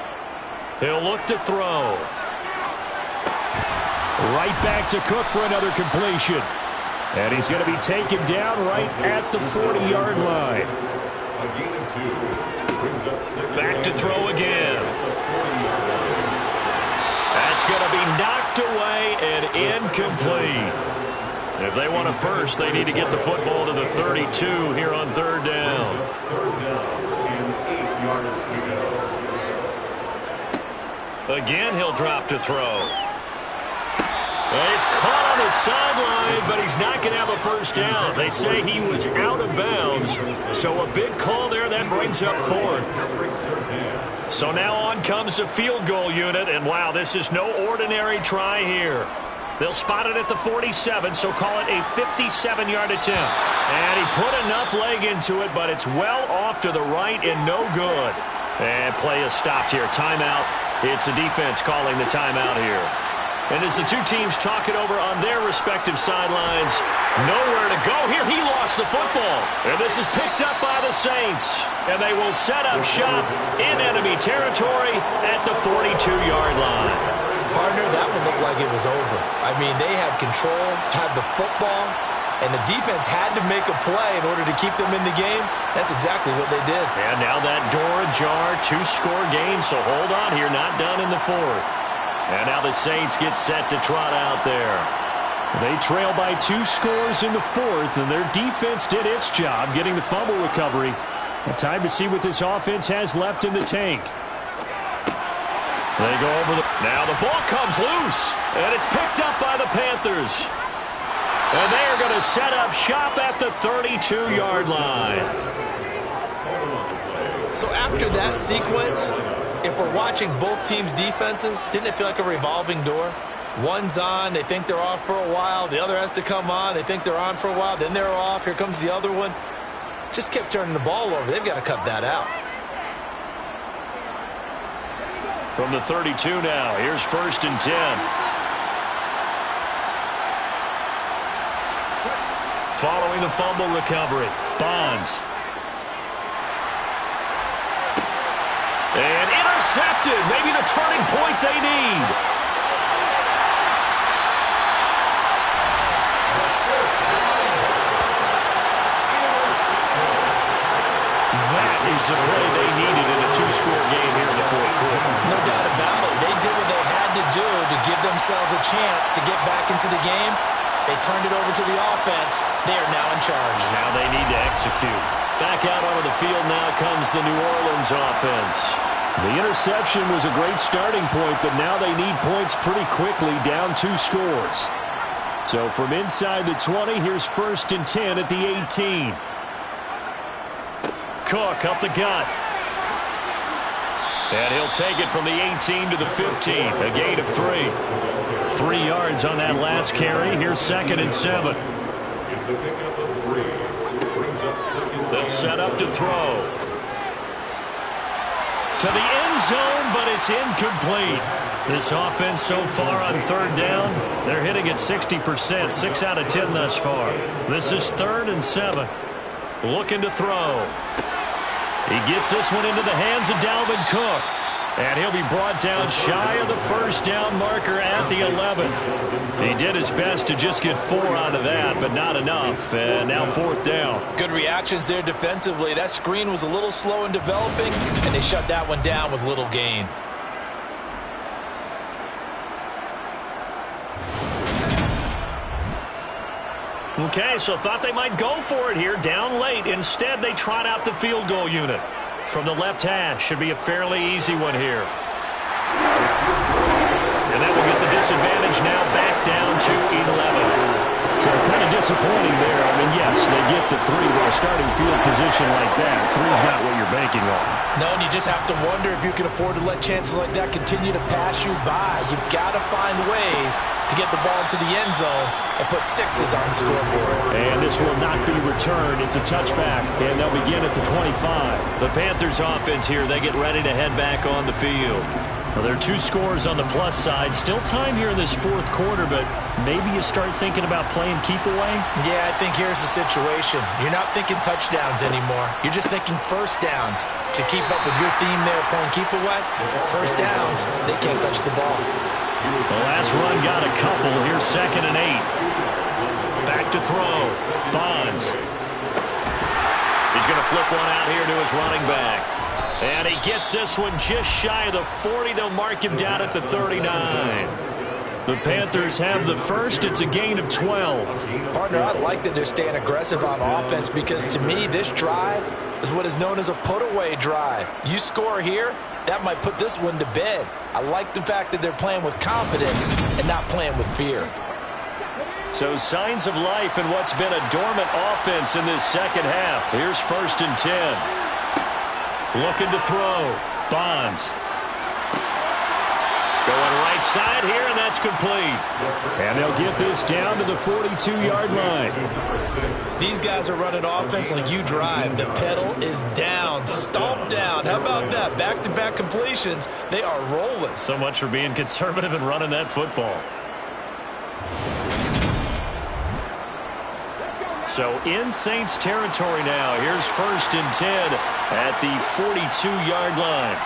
He'll look to throw. Right back to Cook for another completion. And he's going to be taken down right at the 40-yard line. A gain of 2. Brings up 2nd. Back to throw again. That's going to be knocked away and incomplete. If they want a first, they need to get the football to the 32 here on 3rd down. 3rd down and 8 yards to go. Again, he'll drop to throw. He's caught on the sideline, but he's not going to have a first down. They say he was out of bounds, so a big call there. That brings up fourth. So now on comes the field goal unit, and wow, this is no ordinary try here. They'll spot it at the 47, so call it a 57-yard attempt. And he put enough leg into it, but it's well off to the right and no good. And play is stopped here. Timeout. It's the defense calling the timeout here. And as the two teams talk it over on their respective sidelines, nowhere to go here. He lost the football. And this is picked up by the Saints. And they will set up shop in enemy territory at the 42-yard line. Partner, that one looked like it was over. I mean, they had control, had the football, and the defense had to make a play in order to keep them in the game. That's exactly what they did. And now that door ajar, two-score game, so hold on here, not done in the fourth. And now the Saints get set to trot out there. They trail by 2 scores in the fourth, and their defense did its job getting the fumble recovery. Time to see what this offense has left in the tank. They go over the... Now the ball comes loose, and it's picked up by the Panthers. And they are going to set up shop at the 32-yard line. So after that sequence, if we're watching both teams' defenses, didn't it feel like a revolving door? One's on, they think they're off for a while. The other has to come on, they think they're on for a while. Then they're off, here comes the other one. Just kept turning the ball over. They've got to cut that out. From the 32 now, here's 1st and 10. Following the fumble recovery, Bonds. And intercepted, maybe the turning point they need. That is the play they needed in a 2-score game here in the fourth quarter. No doubt about it. They did what they had to do to give themselves a chance to get back into the game. They turned it over to the offense. They are now in charge. Now they need to execute. Back out onto the field now comes the New Orleans offense. The interception was a great starting point, but now they need points pretty quickly, down 2 scores. So from inside the 20, here's 1st and 10 at the 18. Cook up the gut. And he'll take it from the 18 to the 15. A gain of 3. 3 yards on that last carry. Here's 2nd and 7. It's a pickup of 3. Brings up 2nd. They'll set up to throw. To the end zone, but it's incomplete. This offense so far on 3rd down, they're hitting at 60%. 6 out of 10 thus far. This is 3rd and 7. Looking to throw. He gets this one into the hands of Dalvin Cook. And he'll be brought down shy of the 1st down marker at the 11. He did his best to just get 4 out of that, but not enough. And now 4th down. Good reactions there defensively. That screen was a little slow in developing, and they shut that one down with little gain. Okay, so thought they might go for it here, down late. Instead, they trot out the field goal unit. From the left hash, should be a fairly easy one here. And that will get the disadvantage now back down to 11. So kind of disappointing there. I mean, yes, they get the 3 with a starting field position like that. 3's not what you're banking on. No, and you just have to wonder if you can afford to let chances like that continue to pass you by. You've got to find ways to get the ball to the end zone and put 6s on the scoreboard. And this will not be returned. It's a touchback, and they'll begin at the 25. The Panthers offense here, they get ready to head back on the field. Well, there are 2 scores on the plus side. Still time here in this 4th quarter, but maybe you start thinking about playing keep away? Yeah, I think here's the situation. You're not thinking touchdowns anymore. You're just thinking 1st downs. To keep up with your theme there, playing keep away, 1st downs, they can't touch the ball. The last run got a couple. Here's 2nd and 8. Back to throw. Bonds. He's going to flip one out here to his running back. And he gets this one just shy of the 40. They'll mark him down at the 39. The Panthers have the first. It's a gain of 12. Partner, I like that they're staying aggressive on offense because to me, this drive is what is known as a put-away drive. You score here, that might put this one to bed. I like the fact that they're playing with confidence and not playing with fear. So signs of life in what's been a dormant offense in this second half. Here's 1st and 10. Looking to throw. Bonds. Going right side here, and that's complete. And they'll get this down to the 42-yard line. These guys are running offense like you drive. The pedal is down, stomp down. How about that? Back-to-back completions. They are rolling. So much for being conservative and running that football. So in Saints territory now. Here's 1st and 10 at the 42-yard line.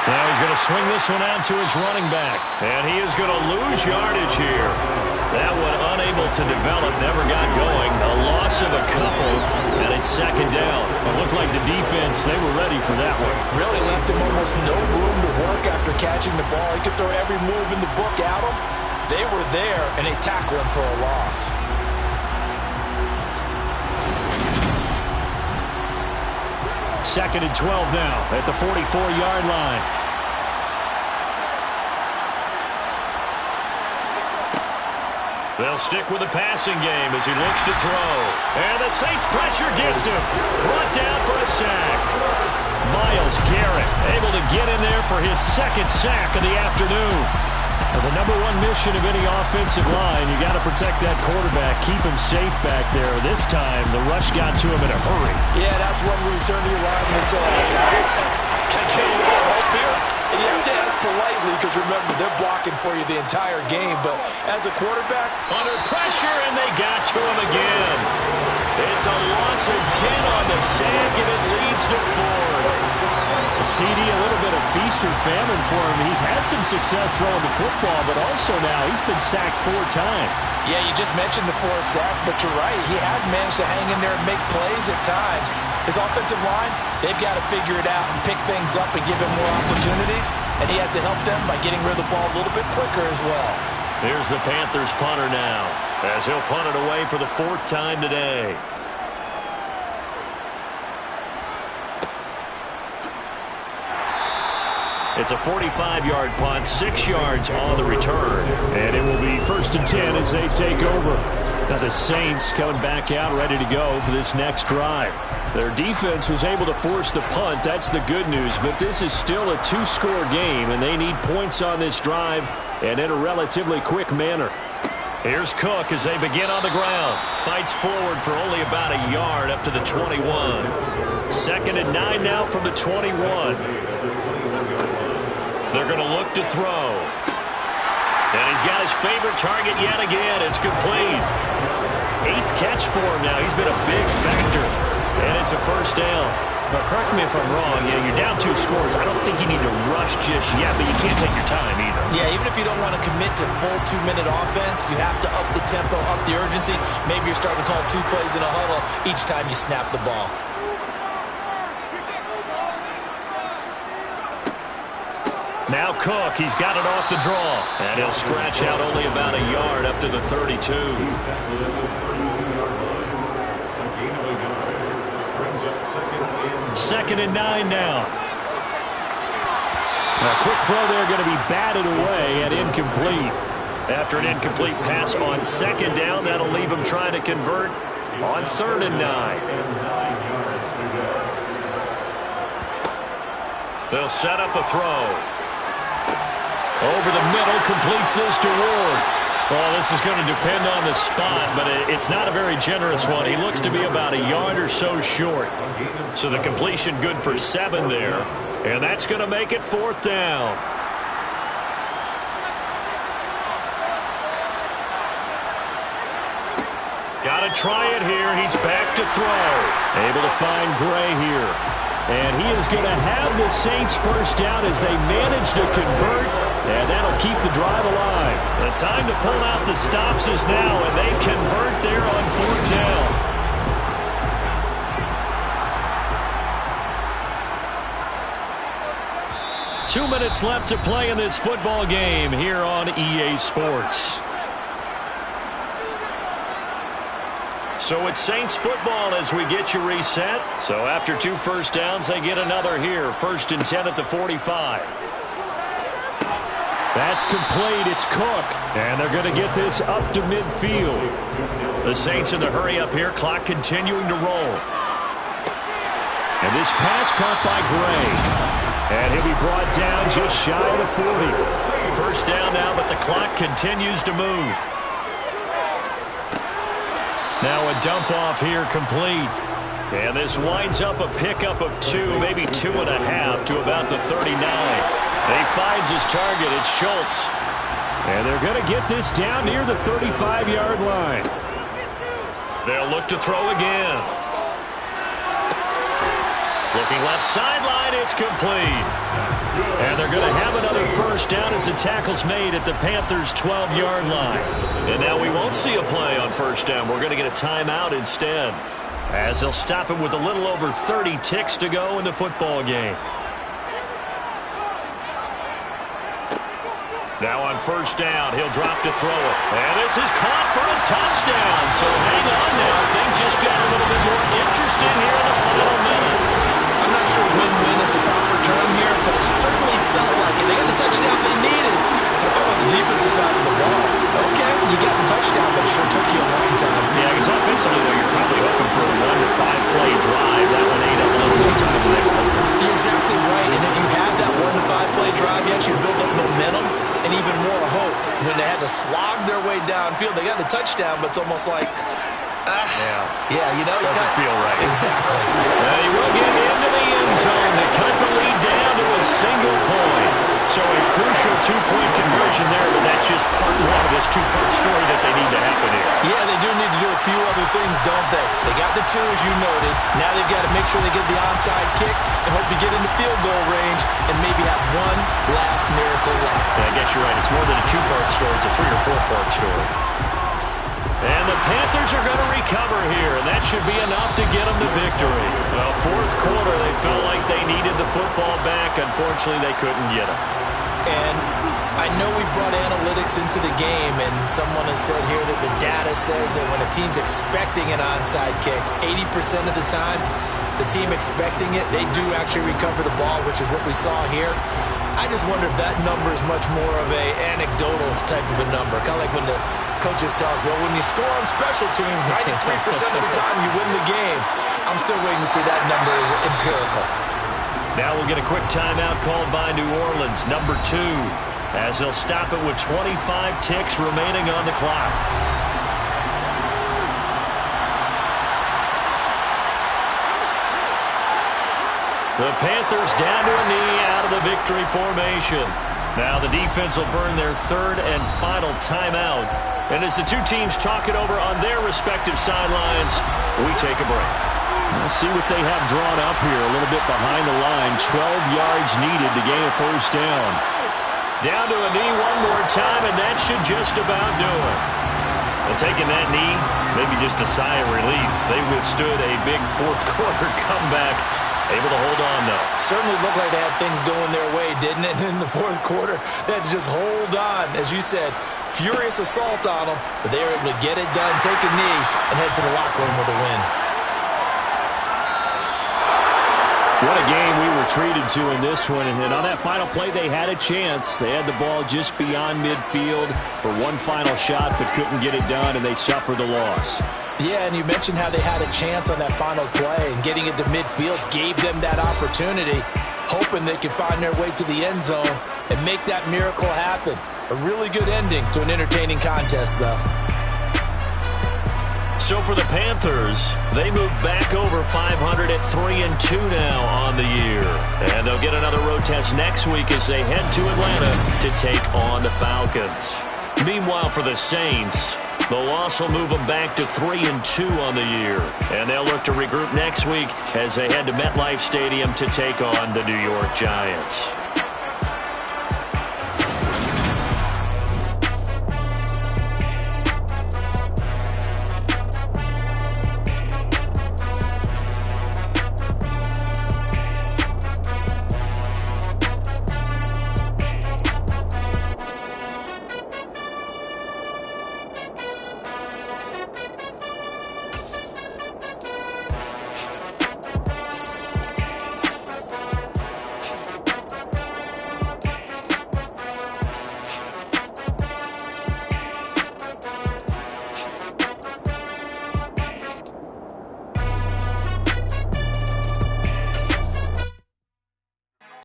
Now he's going to swing this one out to his running back. And he is going to lose yardage here. That one unable to develop, never got going. A loss of a couple, and it's 2nd down. It looked like the defense, they were ready for that one. Really left him almost no room to work after catching the ball. He could throw every move in the book at him. They were there, and they tackled him for a loss. Second and 12 now at the 44-yard line. They'll stick with the passing game as he looks to throw. And the Saints pressure gets him. Brought down for a sack. Myles Garrett able to get in there for his 2nd sack of the afternoon. Now, the number one mission of any offensive line, you got to protect that quarterback, keep him safe back there. This time, the rush got to him in a hurry. Yeah, that's when we turn to your line and say, hey, guys, can I get a little help here? And you have to ask politely because, remember, they're blocking for you the entire game. But as a quarterback, under pressure, and they got to him again. It's a loss of 10 on the sack, and it leads to 4th. A CD, a little bit of feast or famine for him. He's had some success throwing the football, but also now he's been sacked 4 times. Yeah, you just mentioned the 4 sacks, but you're right. He has managed to hang in there and make plays at times. His offensive line, they've got to figure it out and pick things up and give him more opportunities, and he has to help them by getting rid of the ball a little bit quicker as well. Here's the Panthers punter now, as he'll punt it away for the 4th time today. It's a 45-yard punt, 6 yards on the return. And it will be 1st and 10 as they take over. Now the Saints coming back out ready to go for this next drive. Their defense was able to force the punt. That's the good news. But this is still a 2-score game, and they need points on this drive and in a relatively quick manner. Here's Cook as they begin on the ground. Fights forward for only about a yard up to the 21. 2nd and 9 now from the 21. They're going to look to throw. And he's got his favorite target yet again. It's complete. 8th catch for him now. He's been a big factor. And it's a 1st down. But correct me if I'm wrong. Yeah, you're down 2 scores. I don't think you need to rush just yet, but you can't take your time either. Yeah, even if you don't want to commit to full 2-minute offense, you have to up the tempo, up the urgency. Maybe you're starting to call 2 plays in a huddle each time you snap the ball. Now Cook, he's got it off the draw. And he'll scratch out only about a yard up to the 32. 2nd and 9 now. A quick throw there going to be batted away and incomplete. After an incomplete pass on 2nd down, that'll leave him trying to convert on 3rd and 9. They'll set up a throw. Over the middle, completes this to Ward. Well, this is going to depend on the spot, but it's not a very generous one. He looks to be about a yard or so short. So the completion good for 7 there. And that's going to make it 4th down. Got to try it here. He's back to throw. Able to find Gray here. And he is going to have the Saints 1st down as they manage to convert. And that'll keep the drive alive. The time to pull out the stops is now, and they convert there on 4th down. 2 minutes left to play in this football game here on EA Sports. So it's Saints football as we get you reset. So after 2 first downs, they get another here. 1st and 10 at the 45. That's complete. It's Cook. And they're going to get this up to midfield. The Saints in the hurry up here. Clock continuing to roll. And this pass caught by Gray. And he'll be brought down just shy of the 40. First down now, but the clock continues to move. Now a dump off here complete. And this winds up a pickup of 2, maybe 2.5 to about the 39. He finds his target. It's Schultz. And they're going to get this down near the 35-yard line. They'll look to throw again. Looking left sideline, it's complete. And they're going to have another first down as the tackle's made at the Panthers' 12-yard line. And now we won't see a play on first down. We're going to get a timeout instead, as they'll stop him with a little over 30 ticks to go in the football game. Now on first down, he'll drop to throw it. And this is caught for a touchdown. So hang on now. Things just got a little bit more interesting here in the final minute. I'm not sure win-win is the proper term here, but it certainly felt like it. They got the touchdown they needed. But if I'm on the defensive side of the ball, okay, you got the touchdown, but it sure took you a long time. Yeah, because offensively, though, you're probably hoping for a 1 to 5 play drive. That one ate up a little more time than they were hoping. You're exactly right. And if you have that 1 to 5 play drive, you actually build up momentum and even more hope. When they had to slog their way downfield, they got the touchdown, but it's almost like, you know, doesn't feel right. Exactly. And he will get into the end zone to cut the lead down to a single point. So a crucial 2-point conversion there, but that's just part 1 of this 2-part story that they need to happen here. Yeah, they do need to do a few other things, don't they? They got the 2, as you noted. Now they've got to make sure they get the onside kick and hope to get into field goal range and maybe have one last miracle left. Yeah, I guess you're right. It's more than a 2-part story. It's a 3 or 4-part story. And the Panthers are going to recover here, and that should be enough to get them to victory. Well, 4th quarter, they felt like they needed the football back. Unfortunately, they couldn't get it. And I know we brought analytics into the game, and someone has said here that the data says that when a team's expecting an onside kick, 80% of the time, the team expecting it, they do actually recover the ball, which is what we saw here. I just wonder if that number is much more of a anecdotal type of a number. Kind of like when the coaches tell us, well, when you score on special teams, 93% of the time you win the game. I'm still waiting to see that number is empirical. Now we'll get a quick timeout called by New Orleans, number 2, as they'll stop it with 25 ticks remaining on the clock. The Panthers down to a knee out of the victory formation. Now the defense will burn their 3rd and final timeout. And as the 2 teams talk it over on their respective sidelines, we take a break. We'll see what they have drawn up here. A little bit behind the line. 12 yards needed to gain a first down. Down to a knee one more time, and that should just about do it. And taking that knee, maybe just a sigh of relief. They withstood a big 4th quarter comeback. Able to hold on, though. Certainly looked like they had things going their way, didn't it? In the 4th quarter, they had to just hold on. As you said, furious assault on them, but they were able to get it done, take a knee, and head to the locker room with a win. What a game we were treated to in this one. And on that final play, they had a chance. They had the ball just beyond midfield for one final shot, but couldn't get it done, and they suffered the loss. Yeah, and you mentioned how they had a chance on that final play, and getting it to midfield gave them that opportunity, hoping they could find their way to the end zone and make that miracle happen. A really good ending to an entertaining contest, though. So for the Panthers, they move back over 500 at 3-2 now on the year. And they'll get another road test next week as they head to Atlanta to take on the Falcons. Meanwhile, for the Saints, the loss will move them back to 3-2 on the year. And they'll look to regroup next week as they head to MetLife Stadium to take on the New York Giants.